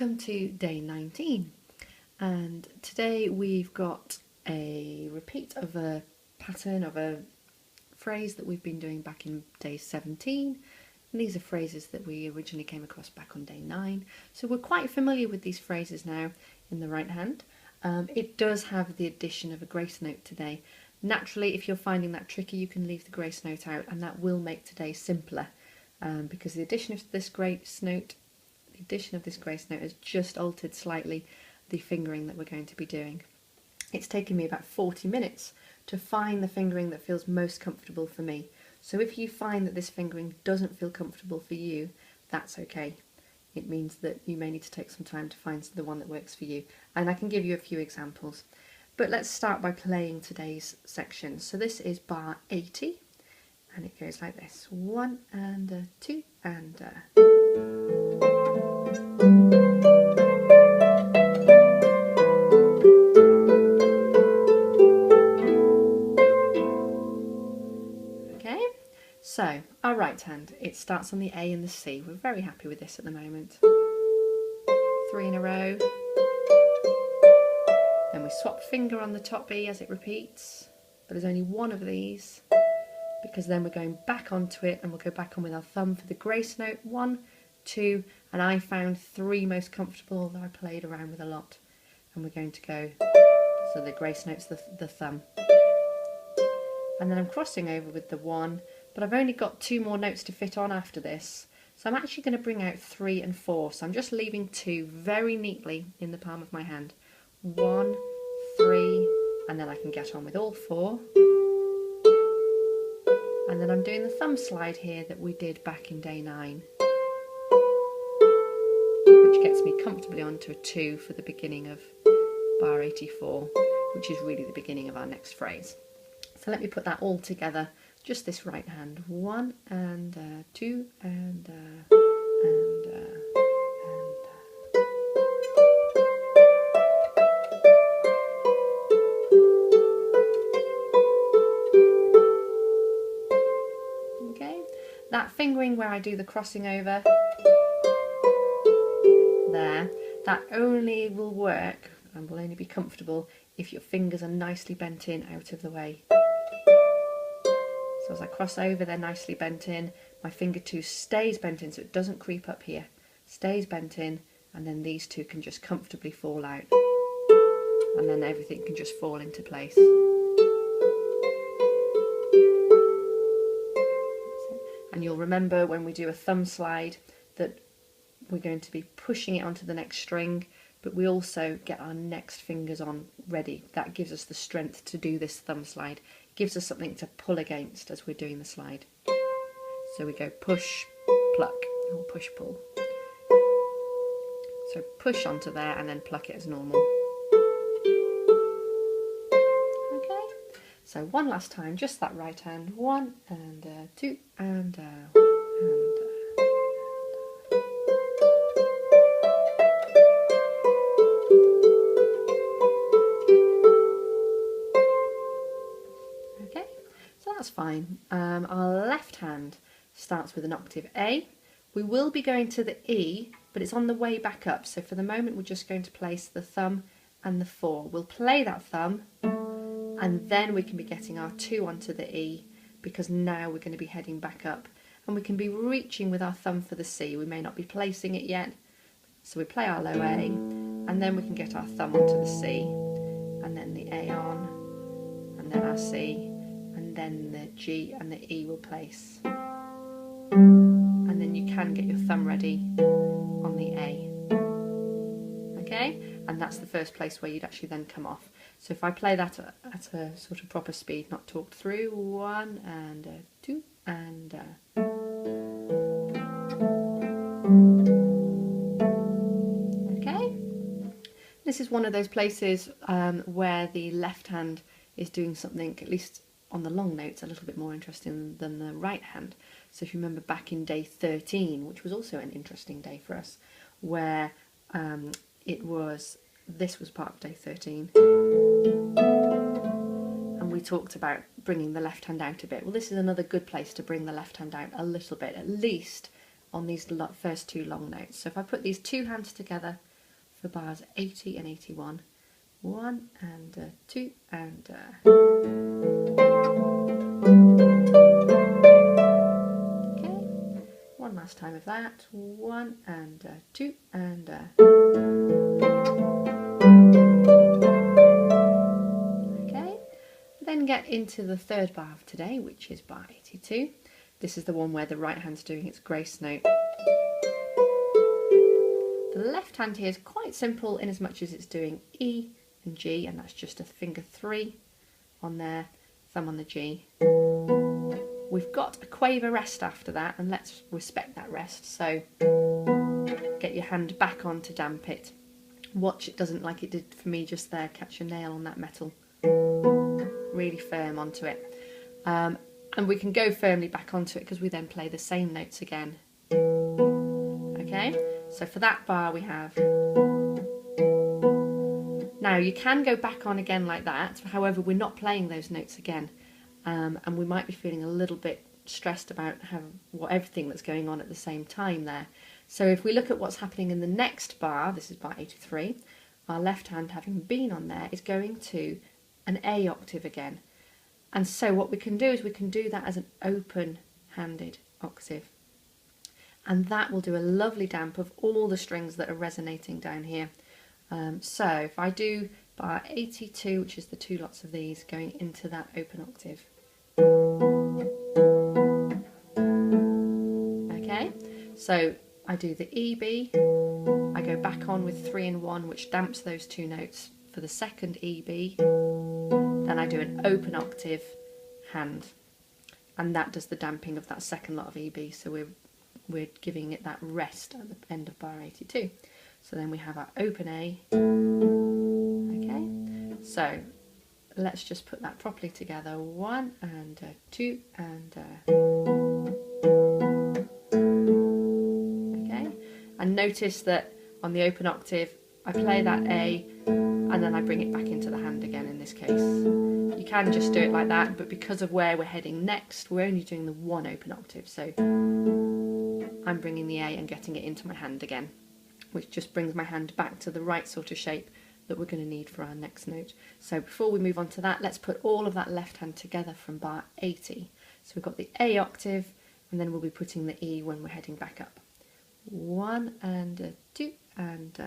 welcome to day 19, and today we've got a repeat of a pattern of a phrase that we've been doing back in day 17, and these are phrases that we originally came across back on day 9, so we're quite familiar with these phrases now in the right hand. It does have the addition of a grace note today. Naturally, if you're finding that tricky, you can leave the grace note out, and that will make today simpler, because the addition of this grace note has just altered slightly the fingering that we're going to be doing. It's taken me about 40 minutes to find the fingering that feels most comfortable for me. So if you find that this fingering doesn't feel comfortable for you, that's okay. It means that you may need to take some time to find the one that works for you. And I can give you a few examples. But let's start by playing today's section. So this is bar 80, and it goes like this. 1 and 2 and Okay, so our right hand, it starts on the A and the C. We're very happy with this at the moment. 3 in a row. Then we swap finger on the top E as it repeats, but there's only one of these, because then we're going back onto it, and we'll go back on with our thumb for the grace note. 1, 2, and I found 3 most comfortable that I played around with a lot, and we're going to go, so the grace note's the thumb, and then I'm crossing over with the 1, but I've only got 2 more notes to fit on after this, so I'm actually going to bring out 3 and 4, so I'm just leaving 2 very neatly in the palm of my hand. 1, 3, and then I can get on with all 4. And then I'm doing the thumb slide here that we did back in day 9, which gets me comfortably onto a 2 for the beginning of bar 84, which is really the beginning of our next phrase. So let me put that all together, just this right hand. 1 and 2 and that fingering where I do the crossing over there, that only will work and will only be comfortable if your fingers are nicely bent in out of the way. So as I cross over, they're nicely bent in. My finger 2 stays bent in, so it doesn't creep up here. Stays bent in, and then these 2 can just comfortably fall out. And then everything can just fall into place. And you'll remember when we do a thumb slide that we're going to be pushing it onto the next string, but we also get our next fingers on ready. That gives us the strength to do this thumb slide. It gives us something to pull against as we're doing the slide. So we go push, pluck, or push, pull. So push onto there and then pluck it as normal. So one last time, just that right hand. 1 and 2 and okay, so that's fine. Our left hand starts with an octave A. We will be going to the E, but it's on the way back up. So for the moment, we're just going to place the thumb and the 4. We'll play that thumb, and then we can be getting our 2 onto the E, because now we're going to be heading back up, and we can be reaching with our thumb for the C. We may not be placing it yet, so we play our low A, and then we can get our thumb onto the C, and then the A on, and then our C, and then the G and the E will place, and then you can get your thumb ready on the A. Okay, and that's the first place where you'd actually then come off. So if I play that at a sort of proper speed, not talked through, 1 and 2 and okay. This is one of those places where the left hand is doing something, at least on the long notes, a little bit more interesting than the right hand. So if you remember back in day 13, which was also an interesting day for us, where this was part of day 13, and we talked about bringing the left hand out a bit. Well, this is another good place to bring the left hand out a little bit, at least on these first 2 long notes. So if I put these 2 hands together for bars 80 and 81. 1 and 2 and okay, one last time of that. 1 and 2 and okay. Then get into the third bar of today, which is bar 82. This is the one where the right hand's doing its grace note. The left hand here is quite simple in as much as it's doing E and G, and that's just a finger 3 on there, thumb on the G. We've got a quaver rest after that, and let's respect that rest. So get your hand back on to damp it. Watch it doesn't, like it did for me just there, catch your nail on that metal. Really firm onto it. And we can go firmly back onto it because we then play the same notes again. Okay, so for that bar we have. Now you can go back on again like that, however we're not playing those notes again, and we might be feeling a little bit stressed about everything that's going on at the same time there. So if we look at what's happening in the next bar, this is bar 83, our left hand having been on there is going to an A octave again. And so what we can do is we can do that as an open-handed octave. And that will do a lovely damp of all the strings that are resonating down here. So if I do bar 82, which is the 2 lots of these, going into that open octave. Okay, so I do the E, B, I go back on with 3 and 1, which damps those 2 notes for the second E, B, then I do an open octave hand, and that does the damping of that second lot of E, B, so we're giving it that rest at the end of bar 82. So then we have our open A. Okay, so let's just put that properly together. 1 and 2 and okay, and notice that on the open octave I play that A and then I bring it back into the hand again in this case. You can just do it like that, but because of where we're heading next, we're only doing the 1 open octave, so I'm bringing the A and getting it into my hand again, which just brings my hand back to the right sort of shape that we're going to need for our next note. So before we move on to that, let's put all of that left hand together from bar 80. So we've got the A octave, and then we'll be putting the E when we're heading back up. 1 and 2 and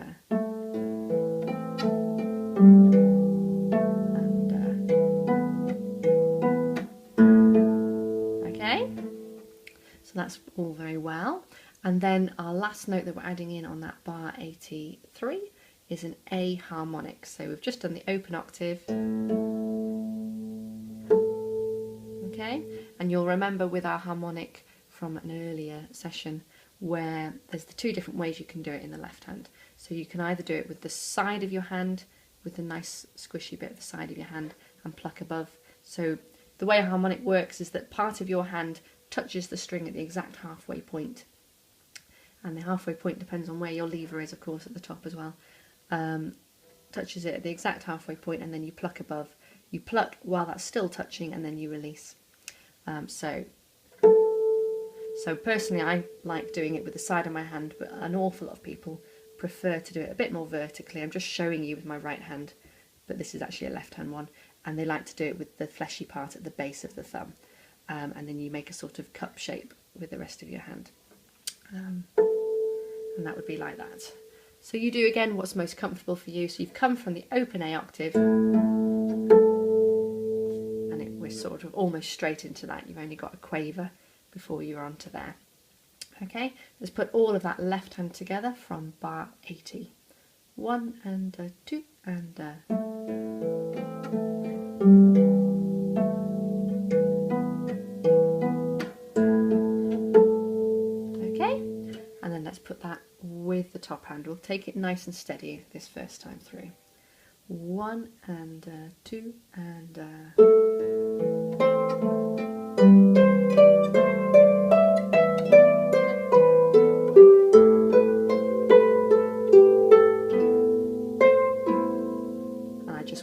okay, so that's all very well. And then our last note that we're adding in on that bar 83 is an A harmonic. So we've just done the open octave. Okay, and you'll remember with our harmonic from an earlier session where there's the 2 different ways you can do it in the left hand. So you can either do it with the side of your hand, with the nice squishy bit of the side of your hand, and pluck above. So the way a harmonic works is that part of your hand touches the string at the exact halfway point. And the halfway point depends on where your lever is, of course, at the top as well. Touches it at the exact halfway point, and then you pluck above. You pluck while that's still touching, and then you release. So personally I like doing it with the side of my hand, but an awful lot of people prefer to do it a bit more vertically. I'm just showing you with my right hand, but this is actually a left hand one, and they like to do it with the fleshy part at the base of the thumb, and then you make a sort of cup shape with the rest of your hand. And that would be like that. So you do again what's most comfortable for you. So you've come from the open A octave, and we're sort of almost straight into that. You've only got a quaver before you're onto there. Okay, let's put all of that left hand together from bar 80. 1 and 2 and okay, and then let's put that with the top hand. We'll take it nice and steady this first time through. 1 and 2 and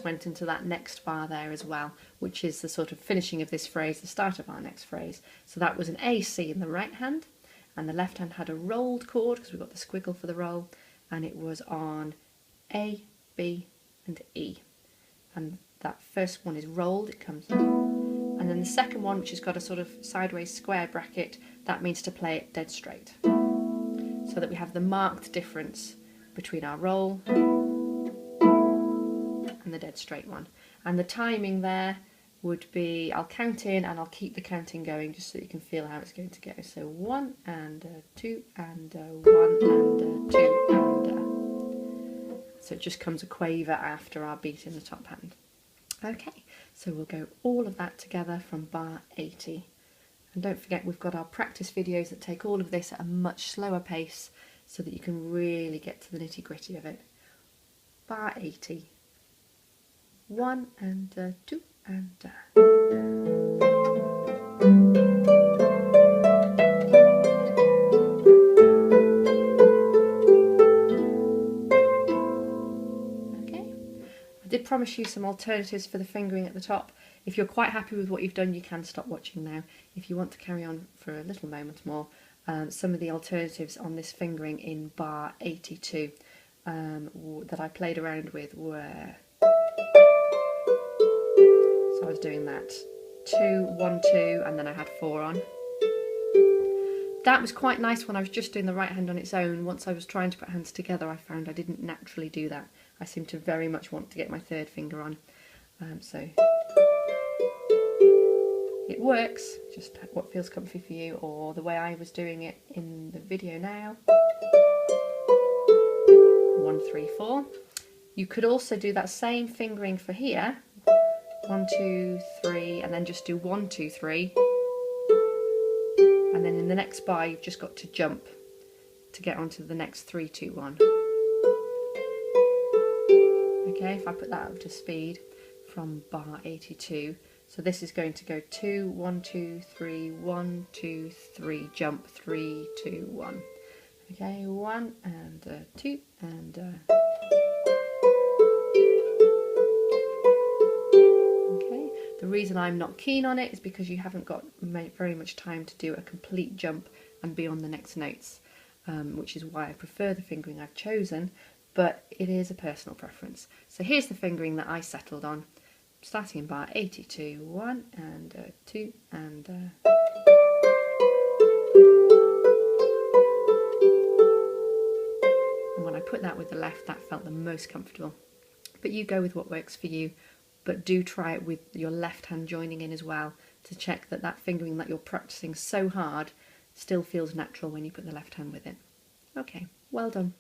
went into that next bar there as well, which is the sort of finishing of this phrase, the start of our next phrase. So that was an A, C in the right hand, and the left hand had a rolled chord because we've got the squiggle for the roll, and it was on A, B and E. And that first one is rolled, it comes, and then the second one, which has got a sort of sideways square bracket, that means to play it dead straight. So that we have the marked difference between our roll and the dead straight one. And the timing there would be, I'll count in and I'll keep the counting going just so you can feel how it's going to go. So 1 and 2 and 1 and 2 and so it just comes a quaver after our beat in the top hand. Okay, so we'll go all of that together from bar 80. And don't forget, we've got our practice videos that take all of this at a much slower pace so that you can really get to the nitty gritty of it. Bar 80. 1 and 2 and I did promise you some alternatives for the fingering at the top. If you're quite happy with what you've done, you can stop watching now. If you want to carry on for a little moment more, some of the alternatives on this fingering in bar 82 that I played around with were, so I was doing that 2, 1, 2, and then I had 4 on. That was quite nice when I was just doing the right hand on its own. Once I was trying to put hands together, I found I didn't naturally do that. I seem to very much want to get my third finger on. So it works, just what feels comfy for you, or the way I was doing it in the video now. 1, 3, 4. You could also do that same fingering for here. 1, 2, 3, and then just do 1, 2, 3. And then in the next bar, you've just got to jump to get onto the next 3, 2, 1. Okay, if I put that up to speed from bar 82, so this is going to go 2, 1, 2, 3, 1, 2, 3, jump 3, 2, 1. Okay, 1 and 2 and okay. The reason I'm not keen on it is because you haven't got very much time to do a complete jump and be on the next notes, which is why I prefer the fingering I've chosen. But it is a personal preference. So here's the fingering that I settled on, starting in bar 82, 1 and 2 and and when I put that with the left, that felt the most comfortable. But you go with what works for you, but do try it with your left hand joining in as well to check that that fingering that you're practicing so hard still feels natural when you put the left hand with it. Okay, well done.